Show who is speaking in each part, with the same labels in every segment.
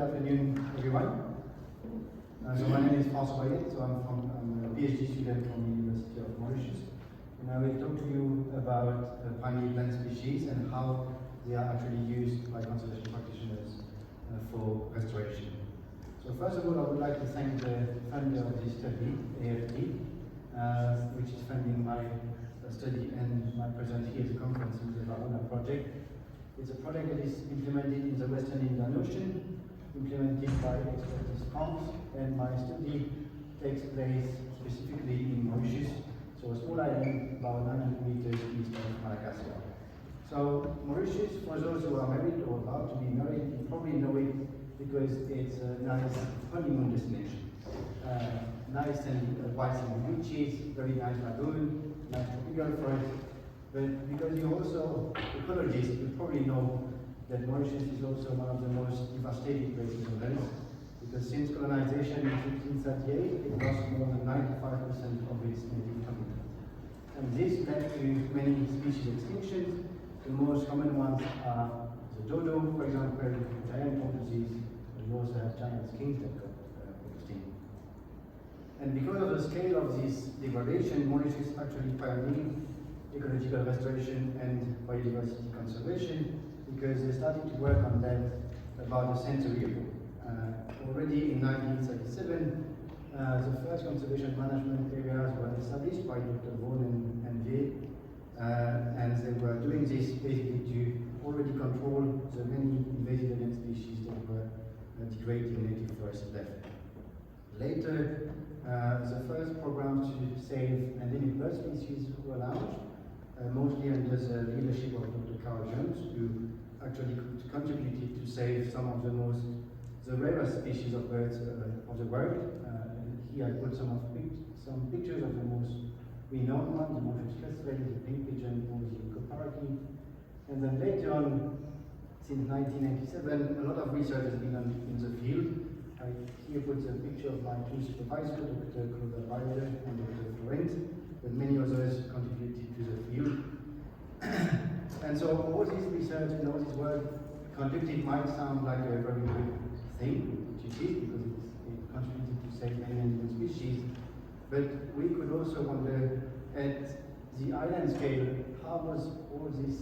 Speaker 1: afternoon, everyone. So my name is François Baguette, so I'm a PhD student from the University of Mauritius. And I will talk to you about pioneer plant species and how they are actually used by conservation practitioners for restoration. So first of all, I would like to thank the funder of this study, ECTE, which is funding my study and my presence here at the conference in the Varuna project. It's a project that is implemented in the Western Indian Ocean, implemented by Expertise France, and my study takes place specifically in Mauritius, so a small island about 900 meters east of Madagascar. So Mauritius, for those who are married or about to be married, you probably know it because it's a nice honeymoon destination. Nice and white sandy beaches, very nice lagoon, nice tropical forest. But because you're also ecologists, you probably know that Mauritius is also one of the most devastated places on Earth, because since colonization in 1538, it lost more than 95% of its native habitat. And this led to many species extinctions. The most common ones are the dodo, for example, giant tortoises, and we also have giant skinks that got extinct. And because of the scale of this degradation, Mauritius actually pioneered ecological restoration and biodiversity conservation, because they started to work on that about a century ago. Already in 1937, the first conservation management areas were established by Dr. Vaughan and Vie, and they were doing this basically to already control the many invasive alien species that were degrading native forests left. Later, the first programs to save endemic bird species were launched, mostly under the leadership of Dr. Carl Jones, who actually contributed to save some of the rarest species of birds of the world. Here I put some pictures of the most renowned ones, the Mauritius kestrel, the pink pigeon, or the parakeet. And then later on, since 1987, a lot of research has been done in the field. I here put a picture of my two supervisors, Dr. Claude Bayer and Dr. Florent, but many others contributed to the field. And so all this research and all this work conducted might sound like a very good thing, which it is, because it contributed to save many animal species. But we could also wonder, at the island scale, how was all this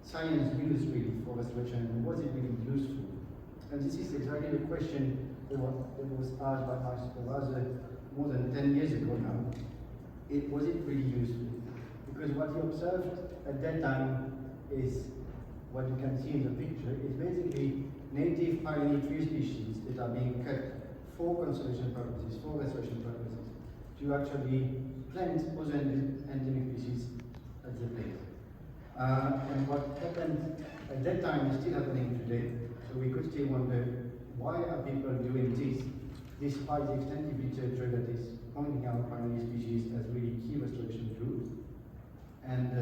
Speaker 1: science used really for restoration, and was it really useful? And this is exactly the question that was asked by my supervisor more than 10 years ago now. Was it really useful? Because what he observed at that time is what you can see in the picture, is basically native pioneer tree species that are being cut for conservation purposes, for restoration purposes, to actually plant other endemic species at the place. And what happened at that time is still happening today. So we could still wonder, why are people doing this, despite the extensive literature that is pointing out pioneer species as really key restoration tools? And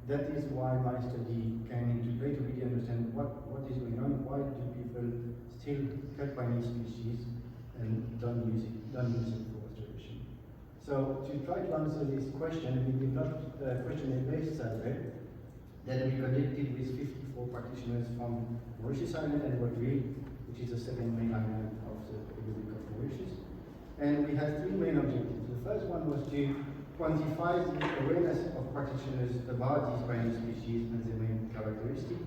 Speaker 1: that is why my study came into play, to really understand what is going on, why do people still cut pioneer species and don't use it for restoration. So to try to answer this question, we developed a questionnaire-based survey that we conducted with 54 practitioners from Mauritius Island and Rodrigues, which is the second main island of the Republic of Mauritius. And we had three main objectives. The first one was to quantify the awareness of practitioners about these pioneer species and their main characteristics.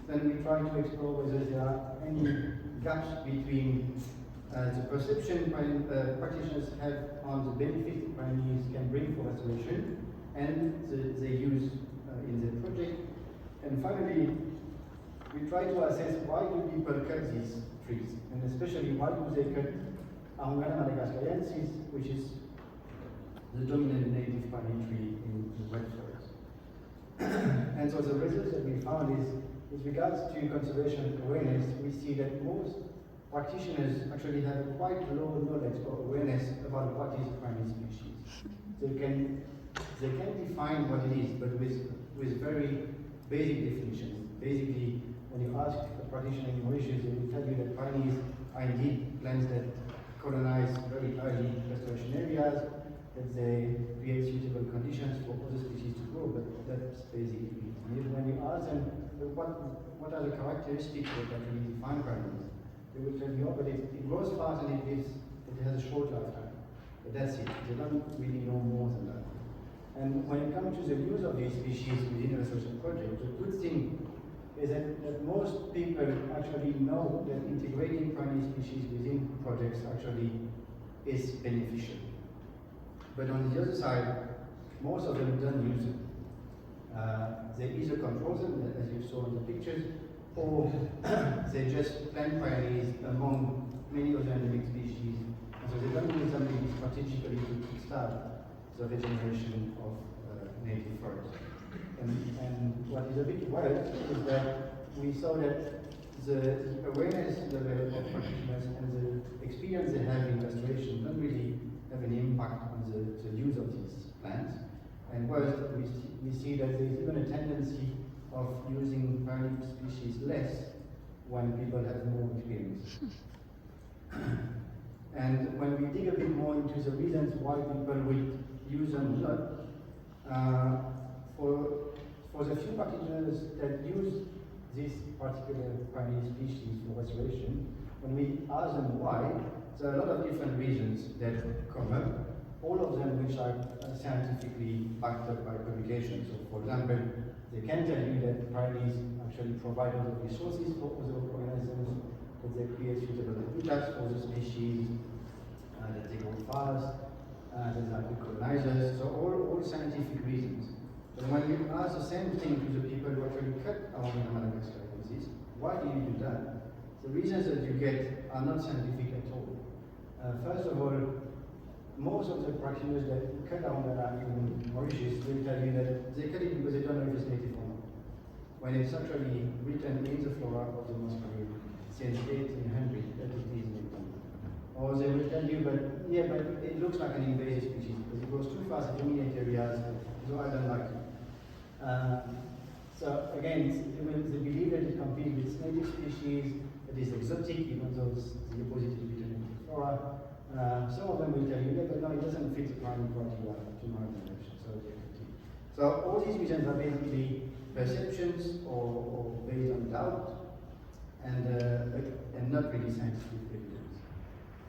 Speaker 1: Then we tried to explore whether there are any gaps between the perception practitioners have on the benefits pioneers can bring for restoration and the use in the project. And finally, we try to assess why do people cut these trees, and especially why do they cut Arungana madagascariensis, which is the dominant native pioneer tree in wet forests. And so the results that we found is, with regards to conservation awareness, we see that most practitioners actually have quite low knowledge or awareness about what is pioneer species. They can define what it is, but with very basic definitions. Basically, when you ask a practitioner in Mauritius, they will tell you that pioneers are indeed plants that colonize very early restoration areas, that they create suitable conditions for other species to grow, but that's basically it. And when you ask them, what are the characteristics that actually define pioneers, They will tell you, oh, but it grows fast and it has a short lifetime. But that's it. They don't really know more than that. And when it comes to the use of these species within a research project, the good thing is that most people actually know that integrating primary species within projects actually is beneficial. But on the other side, most of them don't use it. They either control them, as you saw in the pictures, or they just plant pioneers among many other endemic species. And so they don't use them really strategically to kickstart the regeneration of native forests. And what is a bit worried is that we saw that the awareness level of practitioners and the experience they have in restoration don't really have an impact on the use of these plants. And worse, we see that there is even a tendency of using primary species less when people have more experience. And when we dig a bit more into the reasons why people will use them a lot, for the few practitioners that use this particular primary species for restoration, when we ask them why, there are a lot of different reasons that come up, all of them which are scientifically backed up by publications. So for example, they can tell you that primaries actually provide other resources for other organisms, that they create suitable habitats for the species, that they grow fast, that they are good colonizers, so all scientific reasons. But when you ask the same thing to the people who actually cut our Madagascar species, why do you do that? The reasons that you get are not scientific at all. First of all, most of the practitioners that cut down that are in Mauritius will tell you that they cut it because they don't know if it's native or not. When it's actually written in the flora of the Muscarine since 1800 that it is native. Or they will tell you, but yeah, but it looks like an invasive species because it goes too fast in immediate areas, so I don't like it. So again, they believe that it competes with native species, that is exotic, even though the opposite is written in the flora. Some of them will tell you that, but no, it doesn't fit the primary criteria to my organization, so it's effective. So all these reasons are basically perceptions or based on doubt and not really scientific evidence.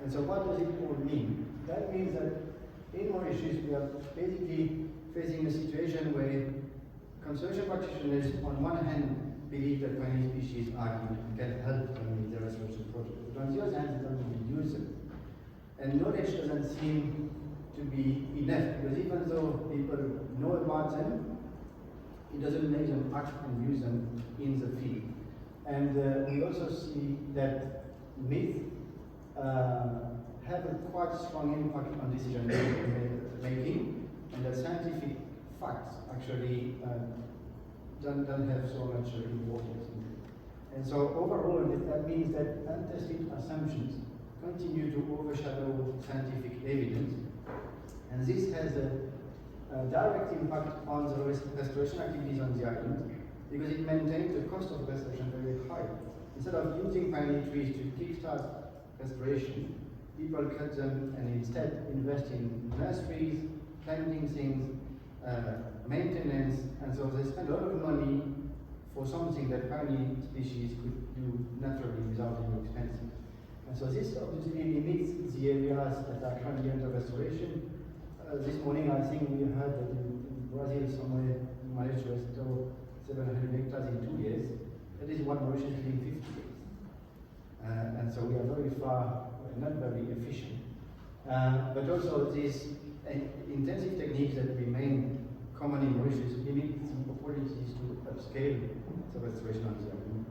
Speaker 1: And so what does it all mean? That means that in Mauritius we are basically facing a situation where conservation practitioners on one hand believe that primary species are good and can help them with their restoration project, but on the other hand they don't really use them. And knowledge doesn't seem to be enough, because even though people know about them, it doesn't make them act and use them in the field. And we also see that myths have a quite strong impact on decision making, and that scientific facts actually don't have so much importance. And so overall, that means that untested assumptions continue to overshadow scientific evidence, and this has a direct impact on the restoration activities on the island, because it maintains the cost of restoration very high. Instead of using piney trees to kickstart restoration, people cut them and instead invest in nurseries, planting things, maintenance, and so they spend a lot of money for something that piney species could do naturally without any expense. And so this obviously limits the areas that are currently under restoration. This morning I think we heard that in Brazil somewhere in managed to restore 700 hectares in 2 years. That is what Mauritius did in 50 years. And so we are very far, not very efficient. But also these intensive techniques that remain common in Mauritius limit the opportunities to upscale the restoration of the island.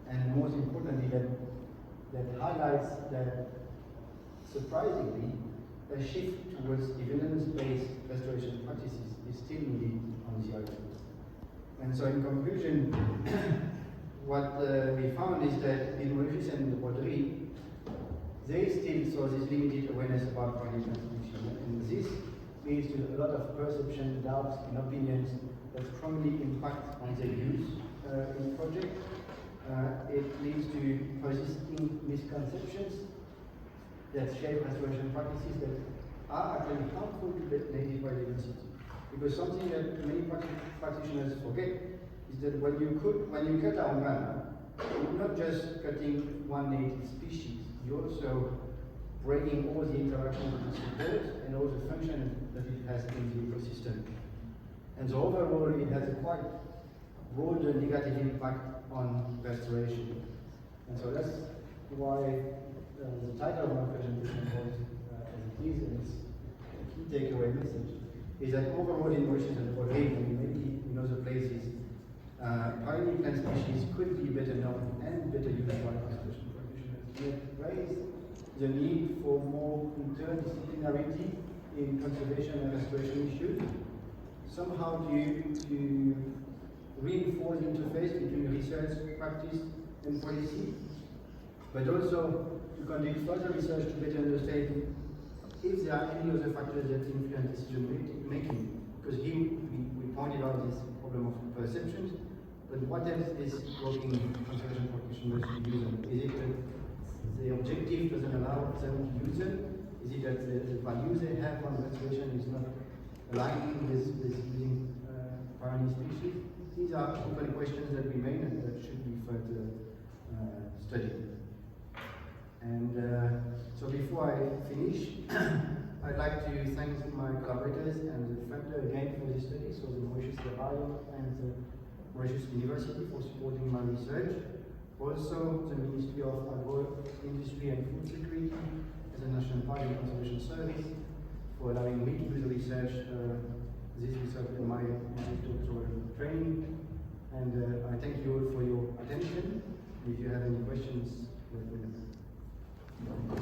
Speaker 1: And most importantly, that highlights that, surprisingly, a shift towards evidence-based restoration practices is still needed on the island. And so in conclusion, what we found is that in Mauritius and Rodrigues, they still saw this limited awareness about primary transmission. And this leads to a lot of perception, doubts, and opinions that strongly impact on their use in project. It leads to persisting misconceptions that shape restoration practices that are actually harmful to the native biodiversity. Because something that many practitioners forget is that when you cut down land, you're not just cutting one native species, you're also breaking all the interaction with the support and all the function that it has in the ecosystem. And so overall, it has a quite broad negative impact on restoration. And so that's why the title of my presentation was as it is, and it's a key takeaway message, is that overall in Mauritius and Rodrigues, and maybe in other places, pioneer plant species could be better known and better used by conservation practitioners. It raised the need for more interdisciplinarity in conservation and restoration issues, somehow to reinforce the interface between research, practice, and policy, but also to conduct further research to better understand if there are any other factors that influence decision making. Because here we pointed out this problem of perceptions, but what else is working conservation practitioners to use them? Is it that the objective doesn't allow them to use them? Is it that the values they have on restoration is not aligning with using pioneer species? These are open questions that remain and that should be further studied. And so before I finish, I'd like to thank my collaborators and the funder again for this study, so the Mauritius and the Mauritius University for supporting my research. Also the Ministry of Agro-Industry and Food Security as a National Park and Conservation Service for allowing me to do the research, this research in my doctoral training. And I thank you all for your attention. If you have any questions, let me know.